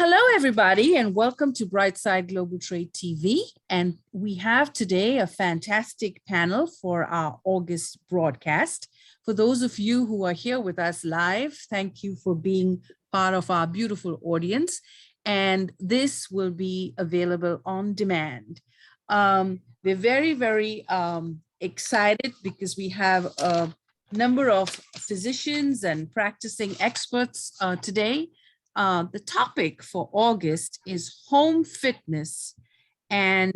Hello, everybody, and welcome to Brightside Global Trade TV. And we have today a fantastic panel for our August broadcast. For those of you who are here with us live, thank you for being part of our beautiful audience. And this will be available on demand. We're very excited because we have a number of physicians and practicing experts today. The topic for August is home fitness and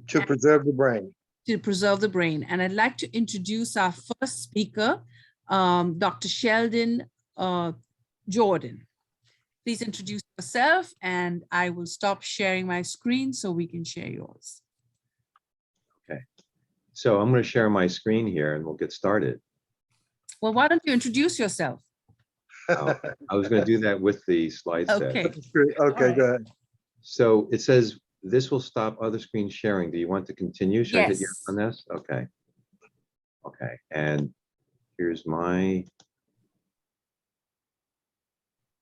to preserve the brain. To preserve the brain. And I'd like to introduce our first speaker, Dr. Sheldon Jordan. Please introduce yourself, and I will stop sharing my screen so we can share yours. Okay, so I'm going to share my screen here and we'll get started. Well, why don't you introduce yourself? I was going to do that with the slide set. Okay. Okay, Right. go ahead. So it says this will stop other screen sharing. Do you want to continue? Should I hit yes on this? Okay. Okay, and here's my,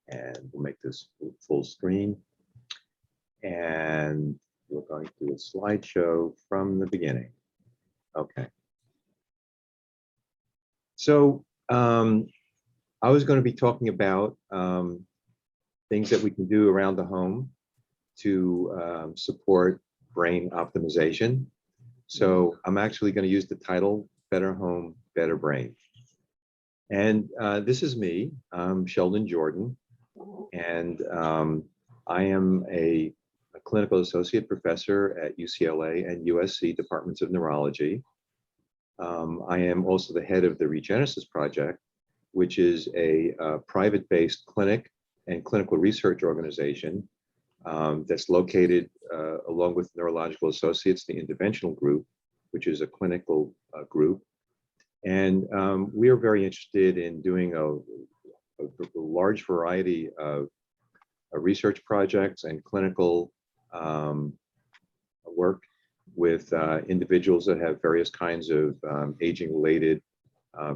and we'll make this full screen. And we're going to do a slideshow from the beginning. Okay. So I was going to be talking about things that we can do around the home to support brain optimization. So I'm actually going to use the title, Better Home, Better Brain. And this is me, I'm Sheldon Jordan, and I am a clinical associate professor at UCLA and USC Departments of Neurology. I am also the head of the Regenesis Project, which is a private-based clinic and clinical research organization that's located along with Neurological Associates, the interventional group, which is a clinical group. And we are very interested in doing a large variety of research projects and clinical work with individuals that have various kinds of aging-related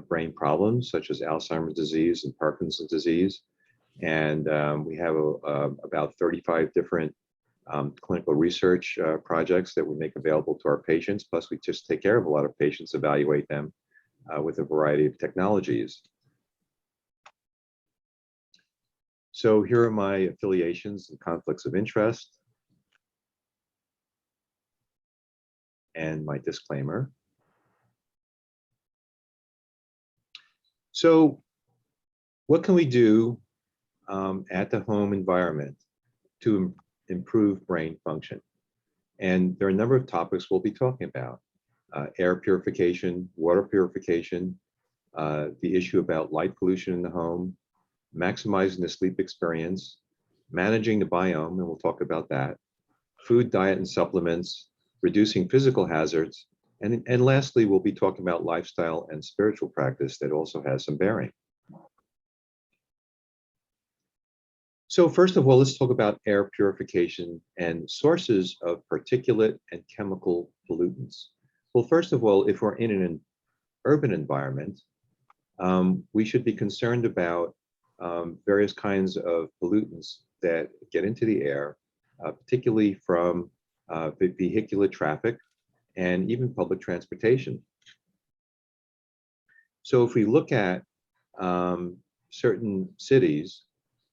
brain problems, such as Alzheimer's disease and Parkinson's disease. And we have about 35 different clinical research projects that we make available to our patients. Plus, we just take care of a lot of patients, evaluate them with a variety of technologies. So here are my affiliations and conflicts of interest, and my disclaimer. So what can we do at the home environment to improve brain function? And there are a number of topics we'll be talking about. Air purification, water purification, the issue about light pollution in the home, maximizing the sleep experience, managing the biome, and we'll talk about that, food, diet, and supplements, reducing physical hazards, and lastly, we'll be talking about lifestyle and spiritual practice that also has some bearing. So first of all, let's talk about air purification and sources of particulate and chemical pollutants. Well, first of all, if we're in an urban environment, we should be concerned about various kinds of pollutants that get into the air, particularly from vehicular traffic and even public transportation. So if we look at certain cities,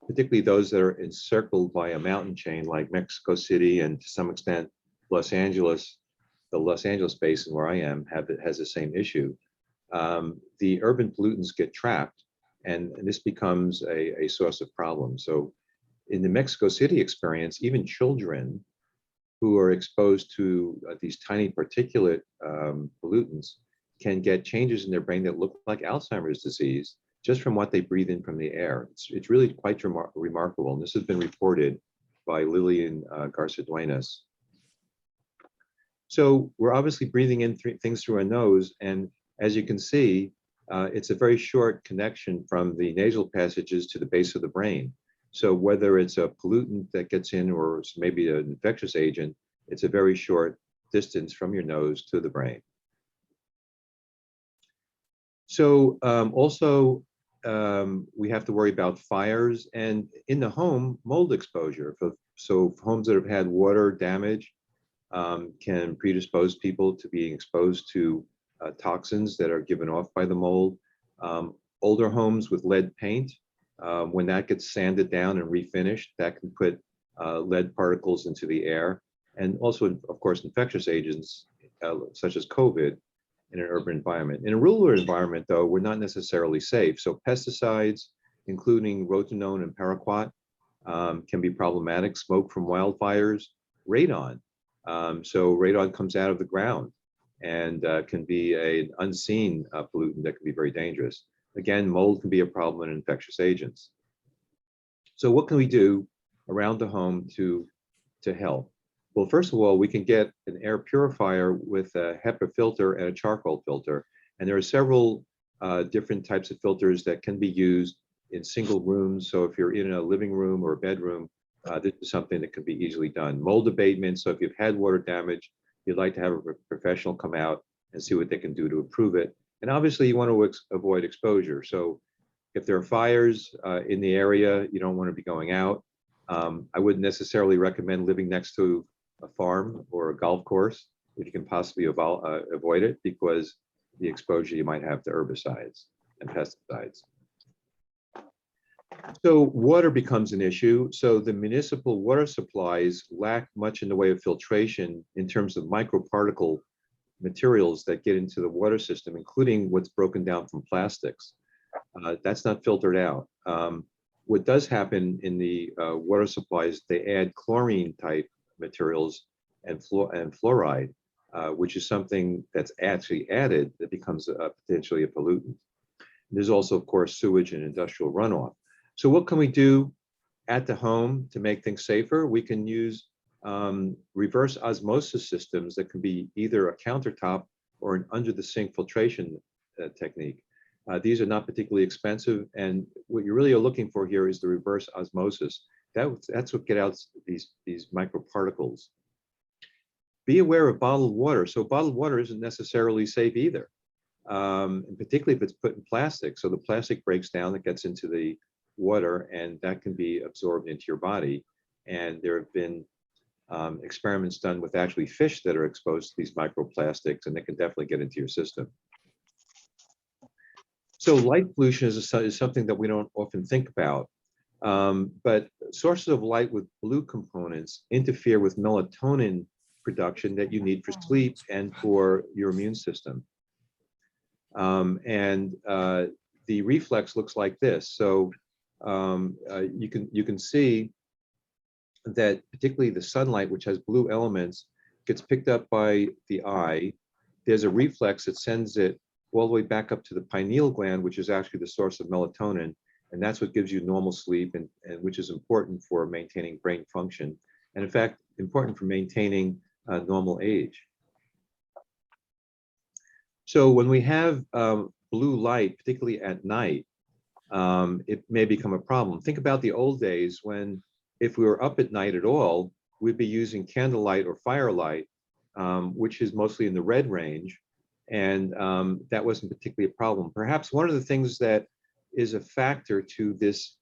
particularly those that are encircled by a mountain chain like Mexico City and to some extent Los Angeles, the Los Angeles basin where I am has the same issue. The urban pollutants get trapped, and this becomes a source of problems. So in the Mexico City experience, even children who are exposed to these tiny particulate pollutants can get changes in their brain that look like Alzheimer's disease just from what they breathe in from the air. It's really quite remarkable, and this has been reported by Lillian Garcia-Duenas. So we're obviously breathing in things through our nose, and as you can see, it's a very short connection from the nasal passages to the base of the brain. So whether it's a pollutant that gets in or maybe an infectious agent, it's a very short distance from your nose to the brain. So also we have to worry about fires, and in the home, mold exposure. So homes that have had water damage can predispose people to being exposed to toxins that are given off by the mold. Older homes with lead paint, when that gets sanded down and refinished, that can put lead particles into the air. And also, of course, infectious agents such as COVID in an urban environment. In a rural environment, though, we're not necessarily safe. So pesticides, including rotenone and paraquat, can be problematic. Smoke from wildfires, radon. So radon comes out of the ground and can be an unseen pollutant that can be very dangerous. Again, mold can be a problem in infectious agents. So what can we do around the home to help? Well, first of all, we can get an air purifier with a HEPA filter and a charcoal filter. And there are several different types of filters that can be used in single rooms. So if you're in a living room or a bedroom, this is something that can be easily done. Mold abatement, so if you've had water damage, you'd like to have a professional come out and see what they can do to improve it. And obviously you want to avoid exposure. So if there are fires in the area, you don't want to be going out. I wouldn't necessarily recommend living next to a farm or a golf course if you can possibly avoid it, because the exposure you might have to herbicides and pesticides. So water becomes an issue. So the municipal water supplies lack much in the way of filtration in terms of microparticle materials that get into the water system, including what's broken down from plastics. That's not filtered out. What does happen in the water supplies, they add chlorine type materials and fluoride, which is something that's actually added that becomes potentially a pollutant. There's also, of course, sewage and industrial runoff. So what can we do at the home to make things safer? We can use reverse osmosis systems that can be either a countertop or an under the sink filtration technique. These are not particularly expensive, and what you really are looking for here is the reverse osmosis. That's what gets out these microparticles. Be aware of bottled water. So bottled water isn't necessarily safe either, and particularly if it's put in plastic. So the plastic breaks down, it gets into the water, and that can be absorbed into your body. And there have been experiments done with actually fish that are exposed to these microplastics, and they can definitely get into your system. So light pollution is something that we don't often think about, but sources of light with blue components interfere with melatonin production that you need for sleep and for your immune system. The reflex looks like this. So you can see that particularly the sunlight, which has blue elements, gets picked up by the eye. There's a reflex that sends it all the way back up to the pineal gland, which is actually the source of melatonin. And that's what gives you normal sleep, and which is important for maintaining brain function. And in fact, important for maintaining normal age. So when we have blue light, particularly at night, it may become a problem. Think about the old days when, if we were up at night at all, we'd be using candlelight or firelight, which is mostly in the red range. And that wasn't particularly a problem. Perhaps one of the things that is a factor to this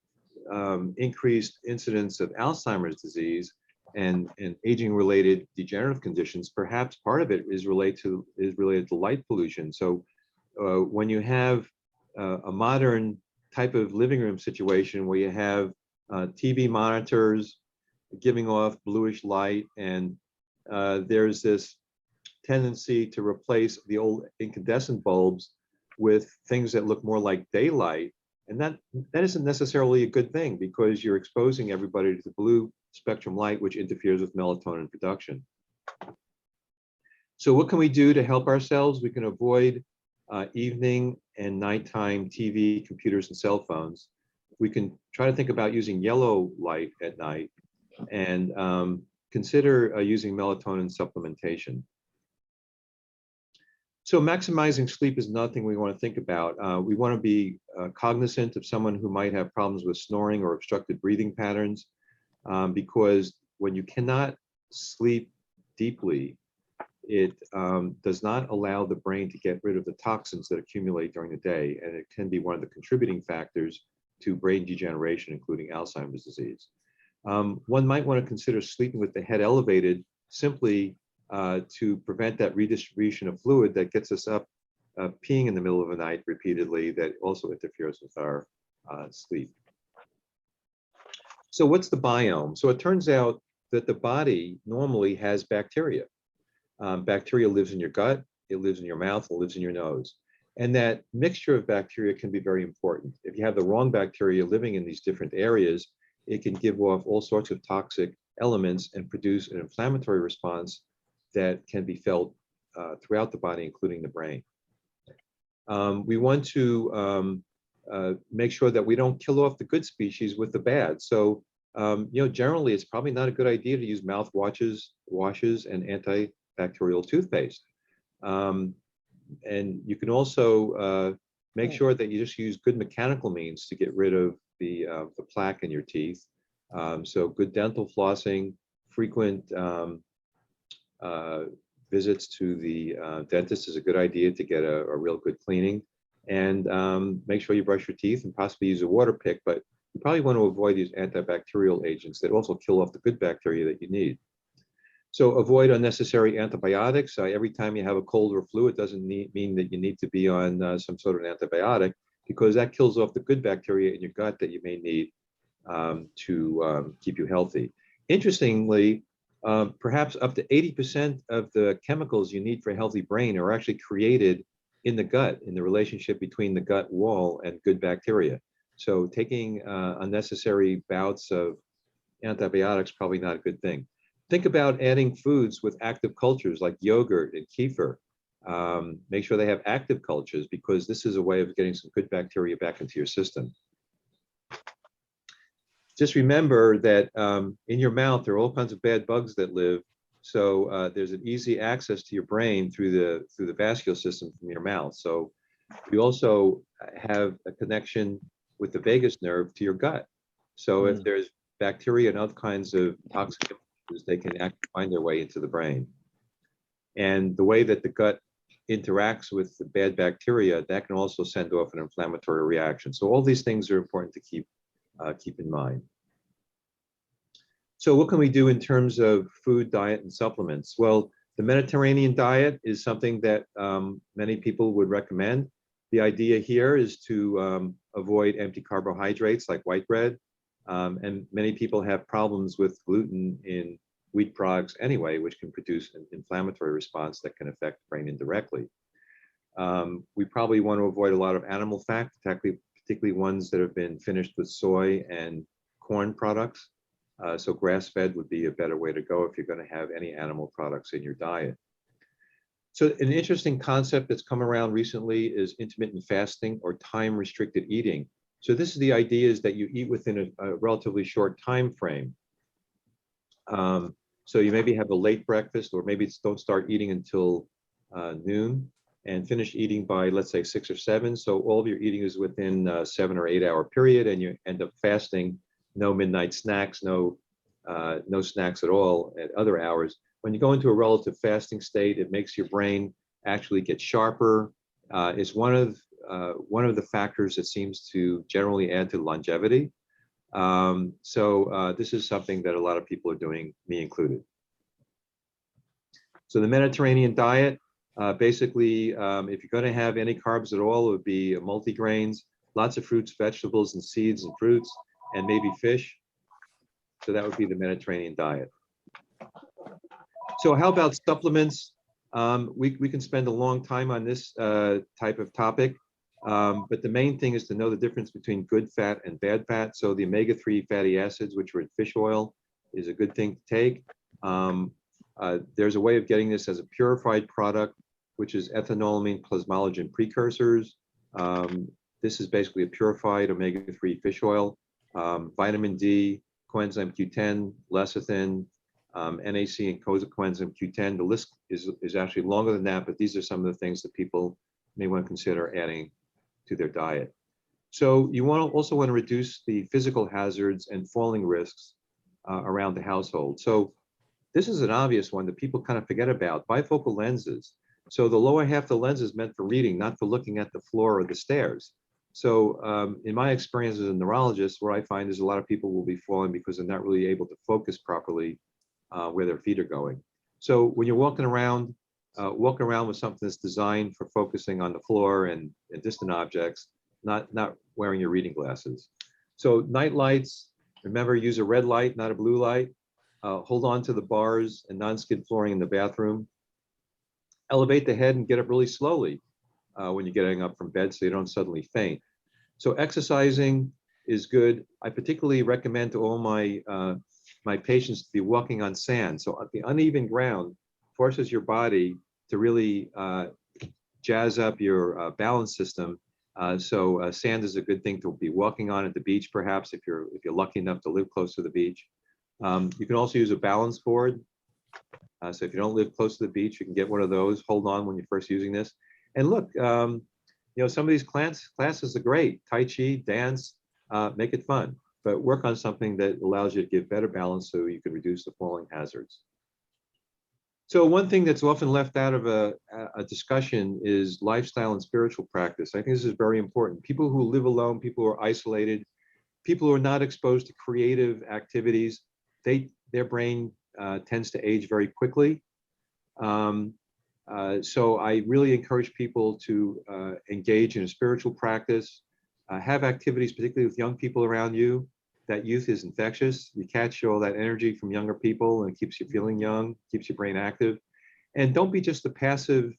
increased incidence of Alzheimer's disease and aging-related degenerative conditions, perhaps part of it is related to light pollution. So when you have a modern type of living room situation where you have TV monitors giving off bluish light, and there's this tendency to replace the old incandescent bulbs with things that look more like daylight. And that isn't necessarily a good thing, because you're exposing everybody to the blue spectrum light, which interferes with melatonin production. So what can we do to help ourselves? We can avoid evening and nighttime TV, computers, and cell phones. We can try to think about using yellow light at night, and consider using melatonin supplementation. So maximizing sleep is nothing we want to think about. We want to be cognizant of someone who might have problems with snoring or obstructed breathing patterns, because when you cannot sleep deeply, it does not allow the brain to get rid of the toxins that accumulate during the day, and it can be one of the contributing factors to brain degeneration, including Alzheimer's disease. One might want to consider sleeping with the head elevated simply to prevent that redistribution of fluid that gets us up peeing in the middle of the night repeatedly, that also interferes with our sleep. So what's the biome? So it turns out that the body normally has bacteria. Bacteria lives in your gut, it lives in your mouth, it lives in your nose. And that mixture of bacteria can be very important. If you have the wrong bacteria living in these different areas, it can give off all sorts of toxic elements and produce an inflammatory response that can be felt throughout the body, including the brain. We want to make sure that we don't kill off the good species with the bad. So, generally, it's probably not a good idea to use mouthwashes, and antibacterial toothpaste. And you can also make sure that you just use good mechanical means to get rid of the plaque in your teeth. So good dental flossing, frequent visits to the dentist is a good idea to get a real good cleaning. And make sure you brush your teeth and possibly use a water pick, but you probably want to avoid these antibacterial agents that also kill off the good bacteria that you need. So avoid unnecessary antibiotics. Every time you have a cold or flu, it doesn't mean that you need to be on some sort of antibiotic, because that kills off the good bacteria in your gut that you may need to keep you healthy. Interestingly, perhaps up to 80% of the chemicals you need for a healthy brain are actually created in the gut, in the relationship between the gut wall and good bacteria. So taking unnecessary bouts of antibiotics, probably not a good thing. Think about adding foods with active cultures like yogurt and kefir. Make sure they have active cultures, because this is a way of getting some good bacteria back into your system. Just remember that in your mouth, there are all kinds of bad bugs that live. So there's an easy access to your brain through the vascular system from your mouth. So you also have a connection with the vagus nerve to your gut. So if there's bacteria and other kinds of toxic, they can actually find their way into the brain. And the way that the gut interacts with the bad bacteria, that can also send off an inflammatory reaction. So all these things are important to keep in mind. So what can we do in terms of food, diet, and supplements? Well, the Mediterranean diet is something that many people would recommend. The idea here is to avoid empty carbohydrates like white bread. And many people have problems with gluten in wheat products anyway, which can produce an inflammatory response that can affect the brain indirectly. We probably want to avoid a lot of animal fat, particularly ones that have been finished with soy and corn products. So grass-fed would be a better way to go if you're going to have any animal products in your diet. So an interesting concept that's come around recently is intermittent fasting or time-restricted eating. So this is the idea is that you eat within a relatively short time frame. So you maybe have a late breakfast, or maybe don't start eating until noon and finish eating by, let's say, 6 or 7. So all of your eating is within a 7 or 8 hour period, and you end up fasting. No midnight snacks, no snacks at all at other hours. When you go into a relative fasting state, it makes your brain actually get sharper. It's one of the factors that seems to generally add to longevity. So this is something that a lot of people are doing, me included. So the Mediterranean diet, basically, if you're going to have any carbs at all, it would be multigrains, lots of fruits, vegetables, and seeds and fruits, and maybe fish. So that would be the Mediterranean diet. So how about supplements? We can spend a long time on this type of topic, but the main thing is to know the difference between good fat and bad fat. So the omega-3 fatty acids, which are in fish oil, is a good thing to take. There's a way of getting this as a purified product, which is ethanolamine plasmalogen precursors. This is basically a purified omega-3 fish oil. Vitamin D, coenzyme Q10, lecithin, NAC and coenzyme Q10. The list is actually longer than that, but these are some of the things that people may want to consider adding to their diet. So you also want to reduce the physical hazards and falling risks around the household. So This is an obvious one that people kind of forget about, bifocal lenses. So the lower half of the lens is meant for reading, not for looking at the floor or the stairs. So in my experience as a neurologist, what I find is a lot of people will be falling because they're not really able to focus properly where their feet are going. So when you're walking around with something that's designed for focusing on the floor and distant objects, not wearing your reading glasses. So night lights, remember, use a red light, not a blue light. Hold on to the bars and non-skid flooring in the bathroom. Elevate the head and get up really slowly when you're getting up from bed so you don't suddenly faint. So exercising is good. I particularly recommend to all my my patients to be walking on sand. So the uneven ground forces your body to really jazz up your balance system. So sand is a good thing to be walking on at the beach, perhaps if you're lucky enough to live close to the beach. You can also use a balance board. So if you don't live close to the beach, you can get one of those. Hold on when you're first using this. And look, you know, some of these classes are great. Tai Chi, dance, make it fun. But work on something that allows you to get better balance so you can reduce the falling hazards. So one thing that's often left out of a discussion is lifestyle and spiritual practice. I think this is very important. People who live alone, people who are isolated, people who are not exposed to creative activities, their brain tends to age very quickly. So I really encourage people to engage in a spiritual practice, have activities, particularly with young people around you. That youth is infectious. You catch all that energy from younger people and it keeps you feeling young, keeps your brain active. And don't be just a passive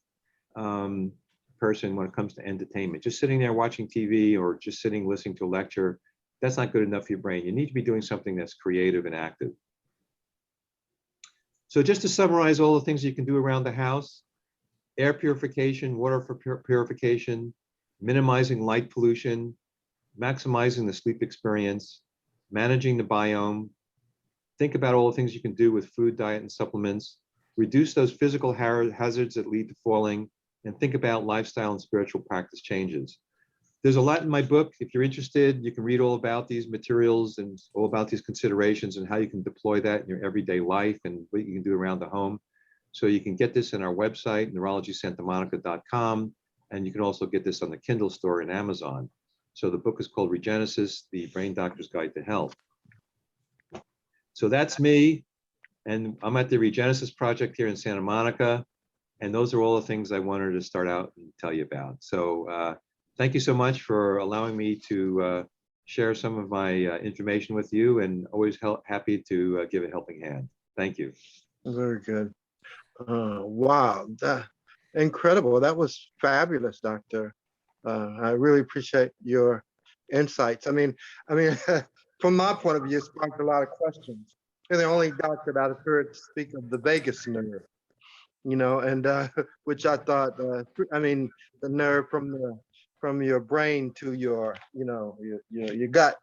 person when it comes to entertainment. Just sitting there watching TV or just sitting listening to a lecture, that's not good enough for your brain. You need to be doing something that's creative and active. So just to summarize all the things you can do around the house: air purification, water purification, minimizing light pollution, maximizing the sleep experience, managing the biome. Think about all the things you can do with food, diet, and supplements. Reduce those physical hazards that lead to falling, and think about lifestyle and spiritual practice changes. There's a lot in my book. If you're interested, you can read all about these materials and all about these considerations and how you can deploy that in your everyday life and what you can do around the home. So you can get this in our website, neurologysantamonica.com, and you can also get this on the Kindle store in Amazon. So the book is called Regenesis, the Brain Doctor's Guide to Health. So that's me, and I'm at the Regenesis Project here in Santa Monica, and those are all the things I wanted to start out and tell you about. So thank you so much for allowing me to share some of my information with you, and always happy to give a helping hand. Thank you. Very good. Wow, incredible. That was fabulous, Doctor. I really appreciate your insights. I mean, from my point of view, it sparked a lot of questions. You're the only doctor that I've heard speak of the vagus nerve, you know, and which I thought, I mean, the nerve from your brain to your, you know, your gut.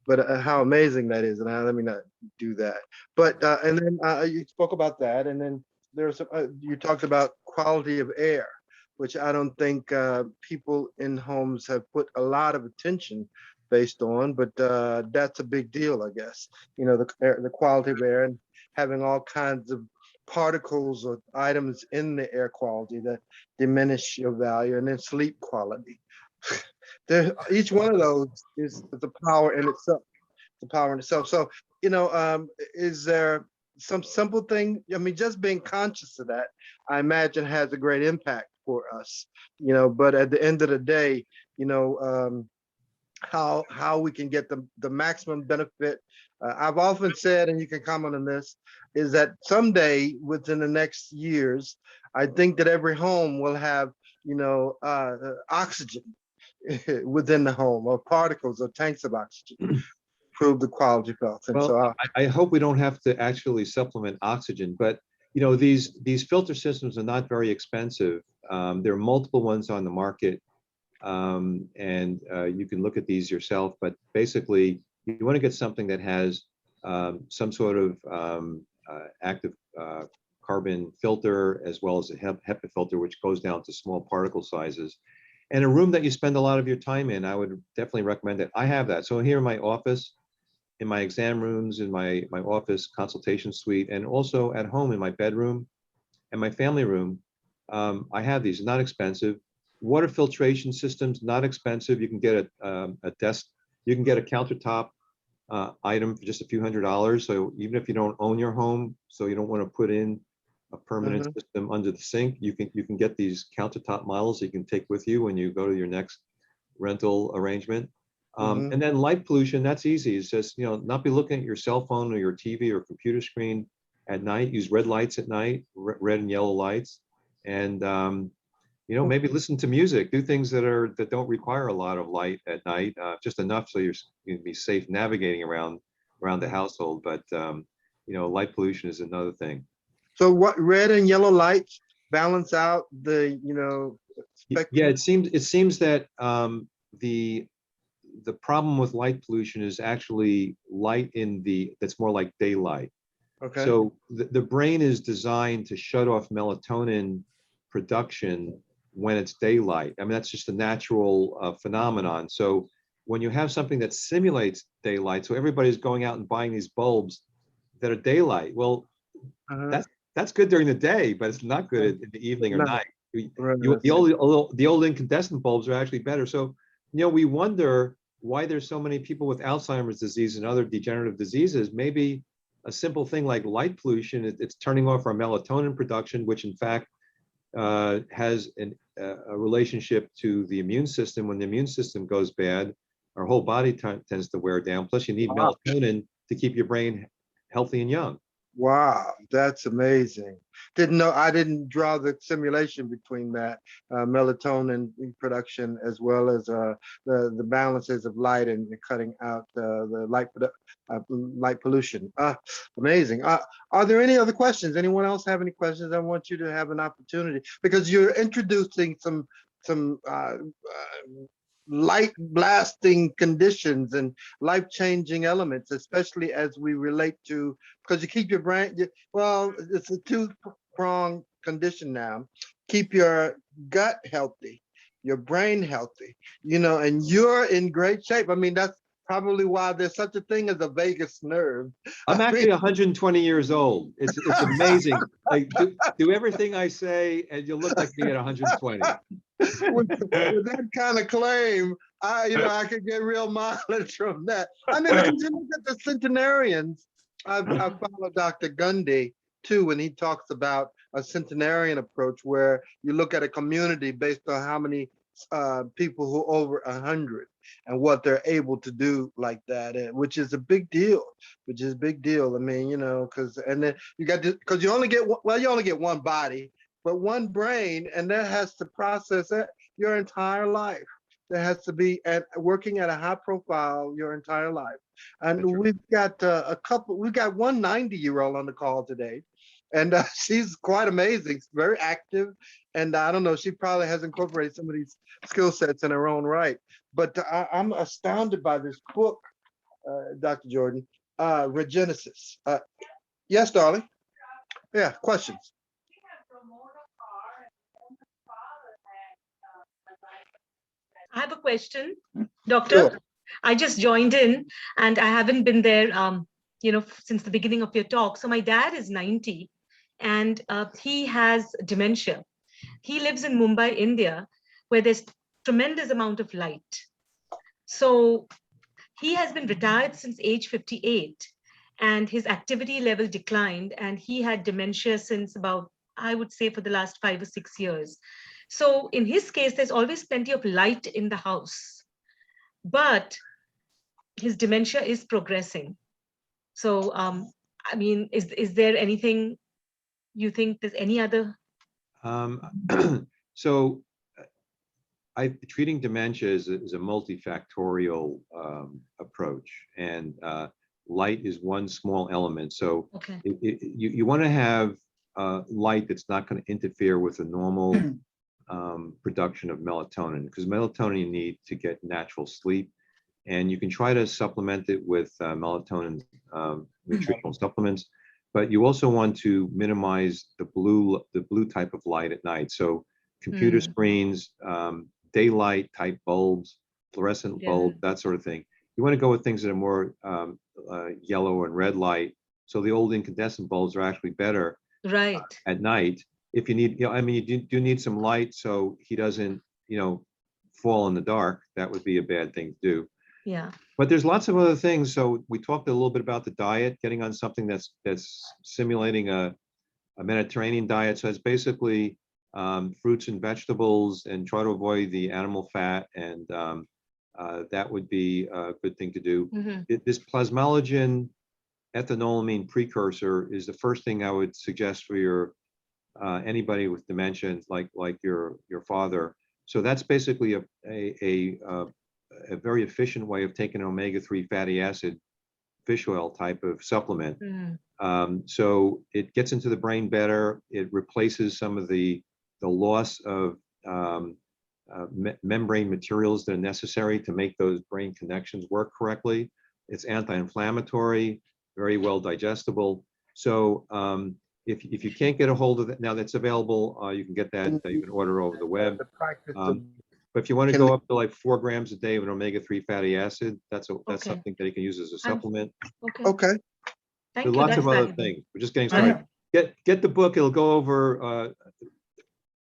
But how amazing that is, and let me not do that. But and then you spoke about that, and then there's you talked about quality of air, which I don't think people in homes have put a lot of attention based on, but that's a big deal, I guess. You know, the quality of air and having all kinds of particles or items in the air quality that diminish your value, and then sleep quality. Each one of those is the power in itself. The power in itself. So, you know, is there some simple thing? I mean, just being conscious of that, I imagine, has a great impact for us. You know, but at the end of the day, you know, how we can get the maximum benefit. I've often said, and you can comment on this, is that someday within the next years, I think that every home will have, you know, oxygen within the home, or particles or tanks of oxygen, improve the quality of health. And well, so I hope we don't have to actually supplement oxygen, but you know, these filter systems are not very expensive. There are multiple ones on the market, and you can look at these yourself. But basically, you want to get something that has some sort of active carbon filter, as well as a HEPA filter, which goes down to small particle sizes. And a room that you spend a lot of your time in, I would definitely recommend it. I have that. So here in my office, in my exam rooms, in my office consultation suite, and also at home in my bedroom and my family room. I have these, not expensive. Water filtration systems, not expensive. You can get a desk, you can get a countertop item for just a few $100s. So even if you don't own your home, so you don't want to put in a permanent system under the sink, you can get these countertop models that you can take with you when you go to your next rental arrangement. And then light pollution, that's easy. It's just, not be looking at your cell phone or your TV or computer screen at night. Use red lights at night, red and yellow lights, and maybe listen to music. Do things that don't require a lot of light at night, just enough so you can be safe navigating around the household. But light pollution is another thing. So what red and yellow lights balance out the spectrum? Yeah, it seems that the problem with light pollution is actually light that's more like daylight. Okay. So the brain is designed to shut off melatonin production when it's daylight. I mean, that's just a natural phenomenon. So when you have something that simulates daylight, so everybody's going out and buying these bulbs that are daylight. Well, that's good during the day, but it's not good in the evening or night. The old incandescent bulbs are actually better. So, we wonder why there's so many people with Alzheimer's disease and other degenerative diseases. Maybe a simple thing like light pollution, it's turning off our melatonin production, which in fact has a relationship to the immune system. When the immune system goes bad, our whole body tends to wear down. Plus, you need melatonin to keep your brain healthy and young. Wow, that's amazing. I didn't draw the simulation between that melatonin production as well as the balances of light and cutting out the light pollution. Amazing. Are there any other questions? Anyone else have any questions? I want you to have an opportunity because you're introducing some light blasting conditions and life-changing elements, especially as we relate to, because you keep your brain, it's a two-pronged condition now. Keep your gut healthy, your brain healthy, and you're in great shape. I mean, that's probably why there's such a thing as a vagus nerve. I'm actually 120 years old. It's amazing. Like do everything I say and you'll look like me at 120. with that kind of claim, I could get real mileage from that. I mean, because you look at the centenarians, I follow Dr. Gundy too, when he talks about a centenarian approach where you look at a community based on how many people who are over 100 and what they're able to do like that, which is a big deal. I mean, because then you got to, because you only get one body, but one brain, and that has to process it your entire life. There has to be working at a high profile your entire life. And we've got we've got one 90-year-old on the call today. And she's quite amazing, very active. And I don't know, she probably has incorporated some of these skill sets in her own right. But I'm astounded by this book, Dr. Jordan, Regenesis. Yes, darling? Yeah, questions? I have a question, Doctor. Sure. I just joined in and I haven't been there, since the beginning of your talk. So my dad is 90 and he has dementia. He lives in Mumbai, India, where there's tremendous amount of light. So he has been retired since age 58 and his activity level declined and he had dementia since about, I would say, for the last 5 or 6 years. So in his case, there's always plenty of light in the house, but his dementia is progressing. So, I mean, is there anything you think there's any other? So treating dementia is a multifactorial approach, and light is one small element. So you want to have light that's not going to interfere with the normal production of melatonin, because melatonin you need to get natural sleep, and you can try to supplement it with melatonin nutritional supplements, but you also want to minimize the blue type of light at night. So computer screens, daylight type bulbs, fluorescent bulbs, that sort of thing. You you want to go with things that are more yellow and red light. So the old incandescent bulbs are actually better Right. at night. If you need, I mean, you do need some light so he doesn't, fall in the dark. That would be a bad thing to do. Yeah. But there's lots of other things. So we talked a little bit about the diet, getting on something that's simulating a Mediterranean diet. So it's basically fruits and vegetables, and try to avoid the animal fat, and that would be a good thing to do. This plasmalogen ethanolamine precursor is the first thing I would suggest for your anybody with dementia, like your father. So that's basically a very efficient way of taking an omega-3 fatty acid fish oil type of supplement. So it gets into the brain better. It replaces some of the loss of membrane materials that are necessary to make those brain connections work correctly. It's anti-inflammatory, very well digestible. So if you can't get a hold of it now, that's available. You can get that. You can order over the web. But if you want to go up to like 4 grams a day of an omega-3 fatty acid, that's something that you can use as a supplement. Okay. Thank There's you. lots That's of other valuable. things. We're just getting started. Get the book. It'll go over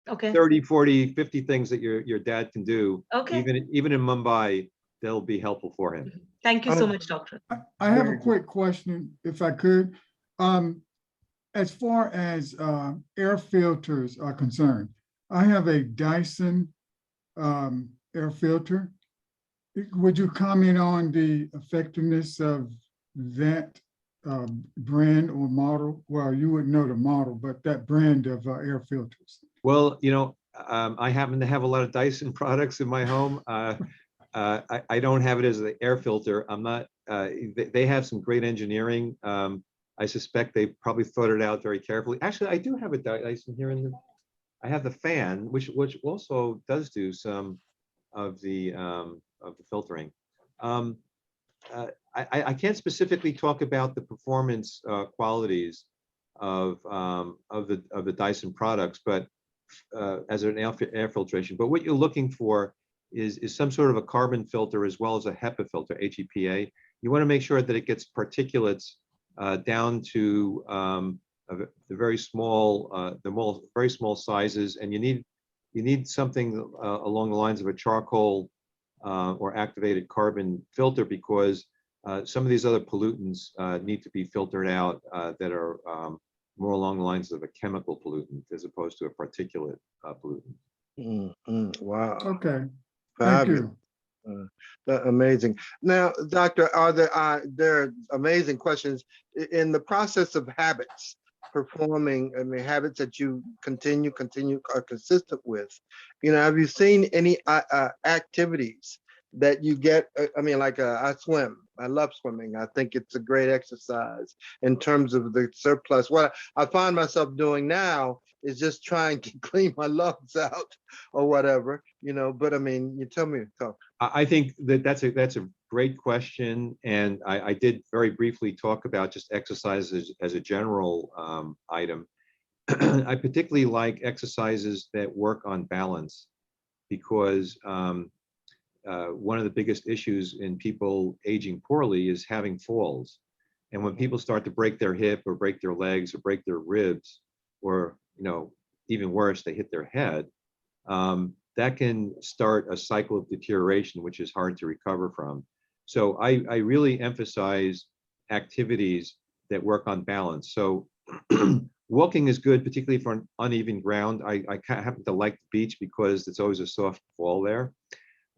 30, 40, 50 things that your dad can do. Okay. Even in Mumbai, they'll be helpful for him. Thank you so much, doctor. I have a quick question, if I could. As far as air filters are concerned, I have a Dyson air filter. Would you comment on the effectiveness of that brand or model? Well, you wouldn't know the model, but that brand of air filters. Well, I happen to have a lot of Dyson products in my home. I don't have it as the air filter. I'm not. They have some great engineering. I suspect they probably thought it out very carefully. Actually, I do have a Dyson here I have the fan, which also does do some of the filtering. I can't specifically talk about the performance qualities of the Dyson products, but as an air filtration. But what you're looking for is some sort of a carbon filter as well as a HEPA filter, HEPA. You want to make sure that it gets particulates down to the very small sizes, and you need something along the lines of a charcoal or activated carbon filter, because some of these other pollutants need to be filtered out that are more along the lines of a chemical pollutant as opposed to a particulate pollutant. Wow. Okay. Fabulous. Thank you. Amazing. Now, doctor, are there are amazing questions in the process of habits, performing, habits that you continue are consistent with? Have you seen any activities that you get? I swim. I love swimming. I think it's a great exercise in terms of the surplus. What I find myself doing now is just trying to clean my lungs out or whatever, but you tell me. So. I think that's a great question. And I did very briefly talk about just exercise as a general item. I particularly like exercises that work on balance, because one of the biggest issues in people aging poorly is having falls. And when people start to break their hip or break their legs or break their ribs, or even worse, they hit their head, that can start a cycle of deterioration, which is hard to recover from. So I really emphasize activities that work on balance. So walking is good, particularly for an uneven ground. I happen to like the beach because it's always a soft fall there.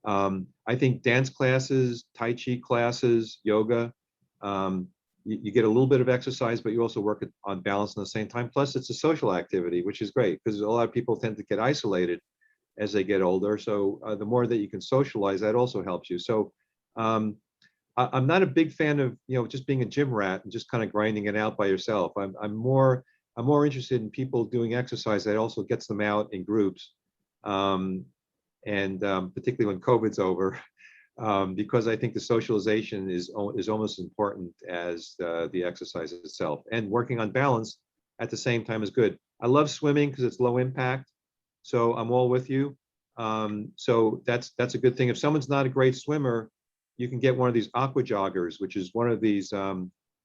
I think dance classes, Tai Chi classes, yoga, you get a little bit of exercise, but you also work on balance at the same time. Plus, it's a social activity, which is great, because a lot of people tend to get isolated as they get older. So the more that you can socialize, that also helps you. So I'm not a big fan of just being a gym rat and just kind of grinding it out by yourself. I'm more interested in people doing exercise that also gets them out in groups, and particularly when COVID's over. Because I think the socialization is almost as important as the exercise itself, and working on balance at the same time is good. I love swimming because it's low impact, so I'm all with you. So that's a good thing. If someone's not a great swimmer, you can get one of these aqua joggers, which is one of these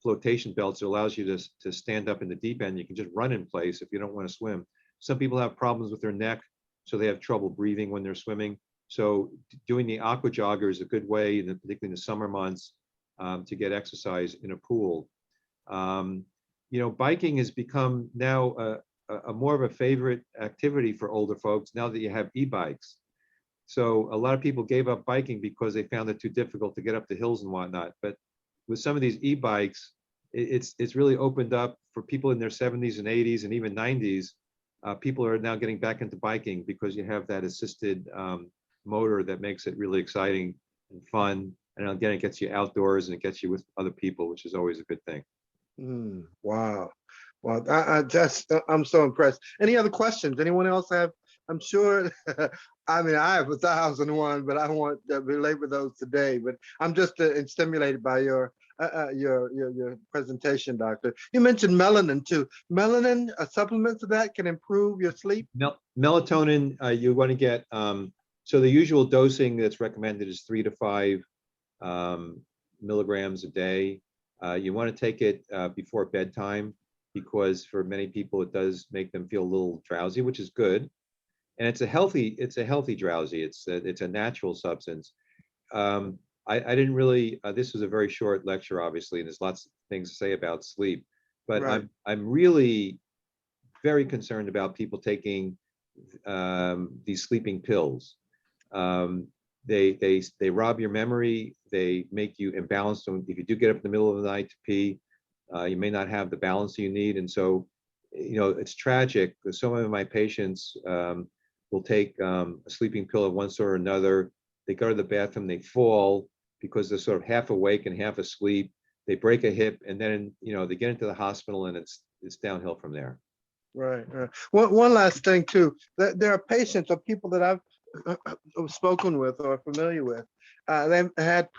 flotation belts that allows you to stand up in the deep end. You can just run in place if you don't want to swim. Some people have problems with their neck, so they have trouble breathing when they're swimming. So doing the aqua jogger is a good way, particularly in the summer months, to get exercise in a pool. Biking has become now a more of a favorite activity for older folks now that you have e-bikes. So a lot of people gave up biking because they found it too difficult to get up the hills and whatnot. But with some of these e-bikes, it's really opened up for people in their 70s and 80s and even 90s. People are now getting back into biking because you have that assisted motor that makes it really exciting and fun. And again, it gets you outdoors and it gets you with other people, which is always a good thing. Wow. Wow. I'm so impressed. Any other questions? Anyone else have? I'm sure, I mean, I have 1,001, but I won't relate with those today. But I'm just stimulated by your presentation, doctor. You mentioned melanin too. Melanin, a supplement to that can improve your sleep? Melatonin, you want to get, so the usual dosing that's recommended is 3 to 5 milligrams a day. You want to take it before bedtime because for many people it does make them feel a little drowsy, which is good. And it's a healthy drowsy. It's a natural substance. I didn't really. This was a very short lecture, obviously, and there's lots of things to say about sleep. But Right. I'm really very concerned about people taking these sleeping pills. They rob your memory. They make you imbalanced. If you do get up in the middle of the night to pee, you may not have the balance you need. And so, it's tragic because some of my patients will take a sleeping pill of one sort or another. They go to the bathroom, they fall because they're sort of half awake and half asleep. They break a hip, and then they get into the hospital, and it's downhill from there. Right. One last thing too. There are patients or people that I've spoken with or familiar with. They've had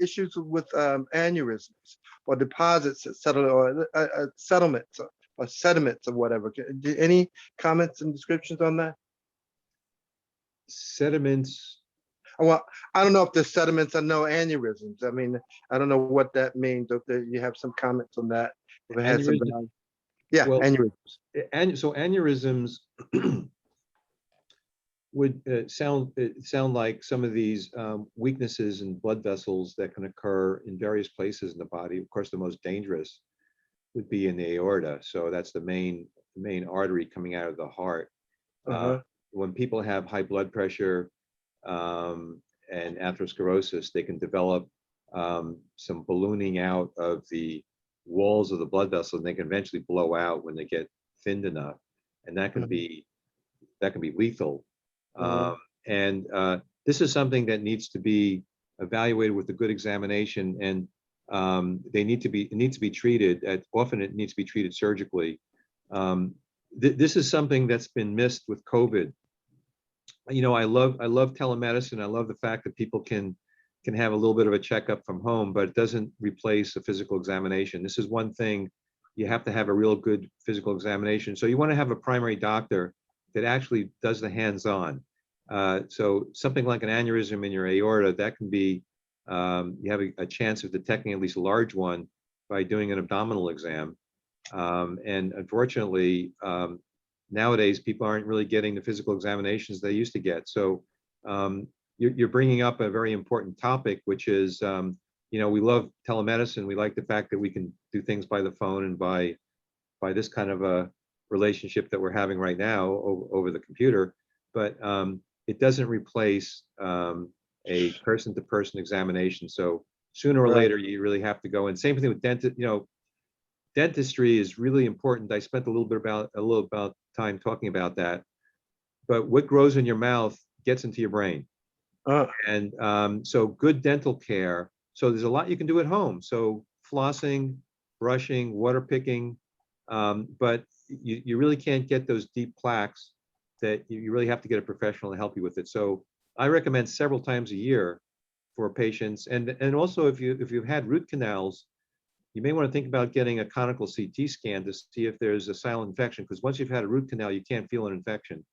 issues with aneurysms or deposits that settle or settlements or sediments or whatever. Any comments and descriptions on that? Sediments. Well, I don't know if there's sediments. I know aneurysms. I mean, I don't know what that means. If you have some comments on that, if it has some value. Yeah, well, aneurysms. So aneurysms would sound like some of these weaknesses in blood vessels that can occur in various places in the body. Of course, the most dangerous would be in the aorta. So that's the main artery coming out of the heart. When people have high blood pressure and atherosclerosis, they can develop some ballooning out of the walls of the blood vessel, and they can eventually blow out when they get thinned enough, and that can be lethal. And this is something that needs to be evaluated with a good examination, and it needs to be treated. Often it needs to be treated surgically. This is something that's been missed with COVID. I love telemedicine. I love the fact that people can have a little bit of a checkup from home, but it doesn't replace a physical examination. This is one thing. You have to have a real good physical examination. So you want to have a primary doctor that actually does the hands-on. So something like an aneurysm in your aorta, that can be, you have a chance of detecting at least a large one by doing an abdominal exam. And unfortunately, nowadays, people aren't really getting the physical examinations they used to get. So you're bringing up a very important topic, which is, we love telemedicine. We like the fact that we can do things by the phone and by this kind of a relationship that we're having right now over the computer. But it doesn't replace a person-to-person examination. So sooner or later, you really have to go. And same thing with dentistry is really important. I spent a little about time talking about that. But what grows in your mouth gets into your brain. And so good dental care. So there's a lot you can do at home. So flossing, brushing, water picking, but you really can't get those deep plaques that you really have to get a professional to help you with it. So I recommend several times a year for patients. And also if you've had root canals, you may want to think about getting a conical CT scan to see if there's a silent infection, because once you've had a root canal, you can't feel an infection.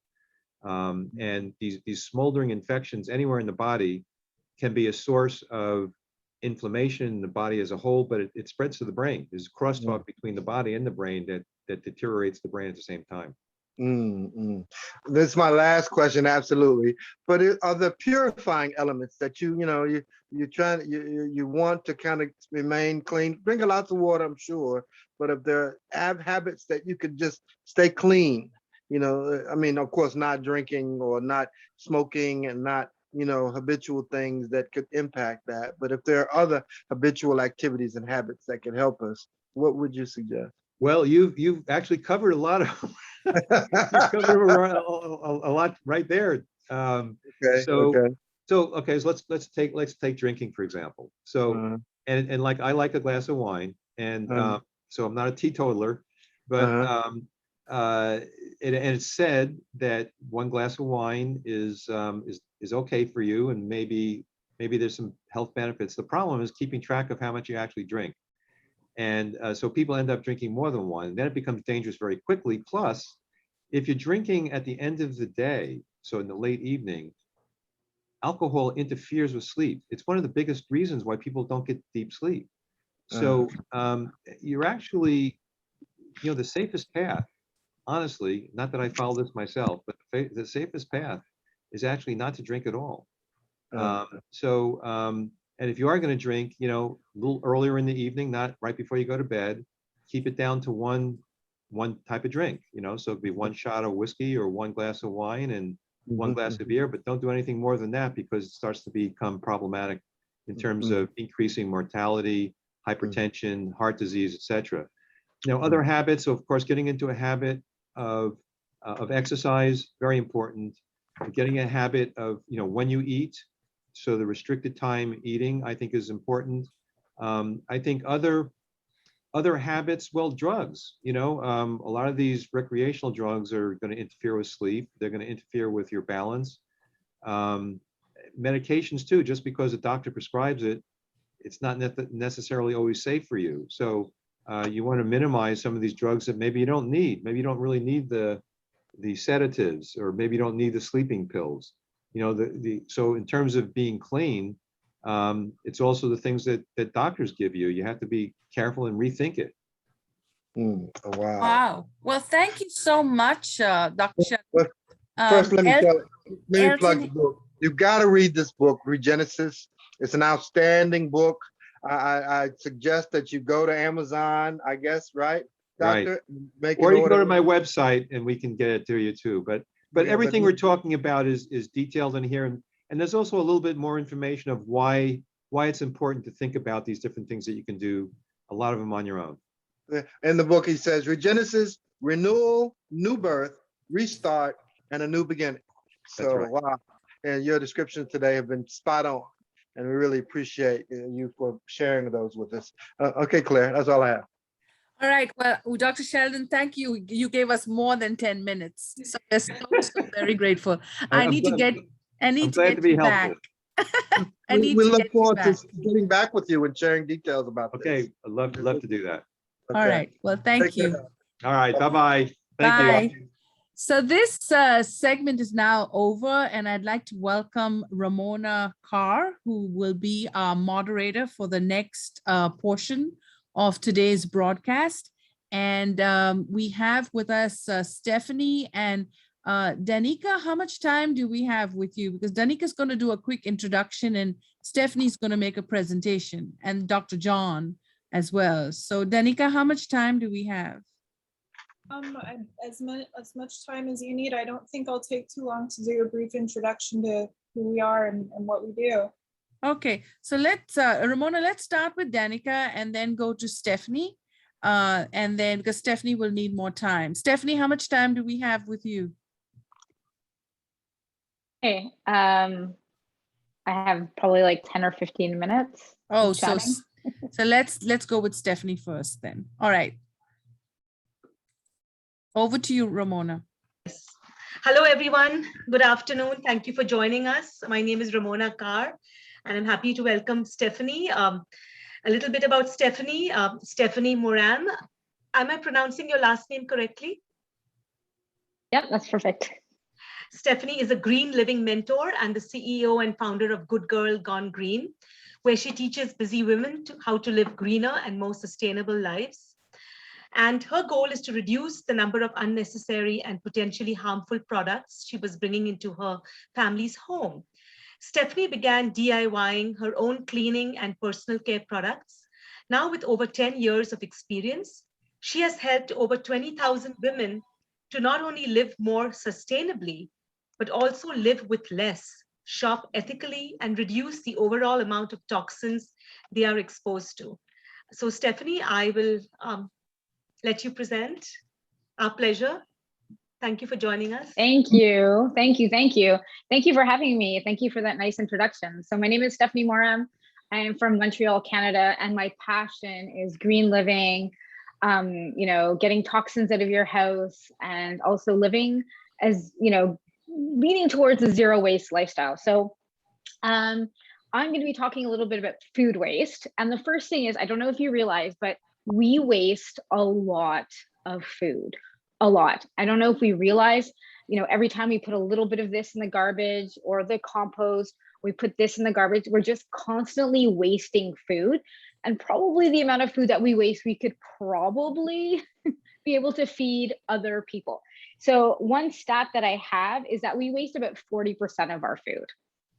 And these smoldering infections anywhere in the body can be a source of inflammation in the body as a whole, but it spreads to the brain. There's crosstalk between the body and the brain that deteriorates the brain at the same time. This is my last question, absolutely. But are there purifying elements that you want to kind of remain clean? Drink lots of water, I'm sure. But if there are habits that you could just stay clean, I mean, of course, not drinking or not smoking and not, habitual things that could impact that. But if there are other habitual activities and habits that could help us, what would you suggest? Well, you've actually covered a lot of you've covered a lot right there. So let's take drinking, for example. So and like I like a glass of wine, and so I'm not a teetotaler, but it's said that one glass of wine is okay for you, and maybe there's some health benefits. The problem is keeping track of how much you actually drink. And so people end up drinking more than one, and then it becomes dangerous very quickly. Plus, if you're drinking at the end of the day, so in the late evening, alcohol interferes with sleep. It's one of the biggest reasons why people don't get deep sleep. So you're actually, the safest path, honestly, not that I follow this myself, but the safest path is actually not to drink at all. And if you are going to drink, a little earlier in the evening, not right before you go to bed, keep it down to one type of drink, so it'd be one shot of whiskey or one glass of wine and one glass of beer, but don't do anything more than that, because it starts to become problematic in terms of increasing mortality, hypertension, heart disease, etc. Other habits, so of course, getting into a habit of exercise, very important. Getting a habit of, when you eat, so the restricted time eating, I think, is important. I think other habits, well, drugs, a lot of these recreational drugs are going to interfere with sleep. They're going to interfere with your balance. Medications too, just because a doctor prescribes it, it's not necessarily always safe for you. So you want to minimize some of these drugs that maybe you don't need. Maybe you don't really need the sedatives, or maybe you don't need the sleeping pills. So in terms of being clean, it's also the things that doctors give you. You have to be careful and rethink it. Wow. Wow. Well, thank you so much, Dr. Sheldon. First, let me plug the book. You've got to read this book, Regenesis. It's an outstanding book. I suggest that you go to Amazon, I guess, right, Doctor? Right. Or you can go to my website and we can get it to you too. But everything we're talking about is detailed in here. And there's also a little bit more information of why it's important to think about these different things that you can do, a lot of them on your own. In the book, he says, Regenesis, renewal, new birth, restart, and a new beginning. So, right. Wow. And your descriptions today have been spot on. And we really appreciate you for sharing those with us. Okay, Claire, that's all I have. All right. Well, Dr. Sheldon, thank you. You gave us more than 10 minutes. So we're so very grateful. I need to get you back. We look forward to getting back with you and sharing details about this. Okay, I'd love to do that. Okay. All right. Well, thank you. All right. Bye-bye. Thank you. So this segment is now over, and I'd like to welcome Ramona Carr, who will be our moderator for the next portion of today's broadcast. And we have with us Stephanie and Danica. How much time do we have with you? Because Danica's going to do a quick introduction and Stephanie's going to make a presentation, and Dr. John as well. So Danica, how much time do we have? As much time as you need. I don't think I'll take too long to do a brief introduction to who we are and what we do. Okay, so let's, Ramona, let's start with Danica and then go to Stephanie. And then, because Stephanie will need more time. Stephanie, how much time do we have with you? Hey, I have probably like 10 or 15 minutes. Oh, so let's go with Stephanie first then. All right. Over to you, Ramona. Hello, everyone. Good afternoon. Thank you for joining us. My name is Ramona Carr, and I'm happy to welcome Stephanie. A little bit about Stephanie. Stephanie Moran. Am I pronouncing your last name correctly? Yep, that's perfect. Stephanie is a green living mentor and the CEO and founder of Good Girl Gone Green, where she teaches busy women how to live greener and more sustainable lives. And her goal is to reduce the number of unnecessary and potentially harmful products she was bringing into her family's home. Stephanie began DIYing her own cleaning and personal care products. Now, with over 10 years of experience, she has helped over 20,000 women to not only live more sustainably, but also live with less, shop ethically, and reduce the overall amount of toxins they are exposed to. So, Stephanie, I will let you present. Our pleasure. Thank you for joining us. Thank you. Thank you. Thank you. Thank you for having me. Thank you for that nice introduction. So my name is Stephanie Moram. I am from Montreal, Canada, and my passion is green living, getting toxins out of your house, and also living as, leaning towards a zero waste lifestyle. So I'm going to be talking a little bit about food waste. And the first thing is, I don't know if you realize, but we waste a lot of food, a lot. I don't know if we realize, every time we put a little bit of this in the garbage or the compost, we put this in the garbage, we're just constantly wasting food. And probably the amount of food that we waste, we could probably be able to feed other people. So one stat that I have is that we waste about 40% of our food.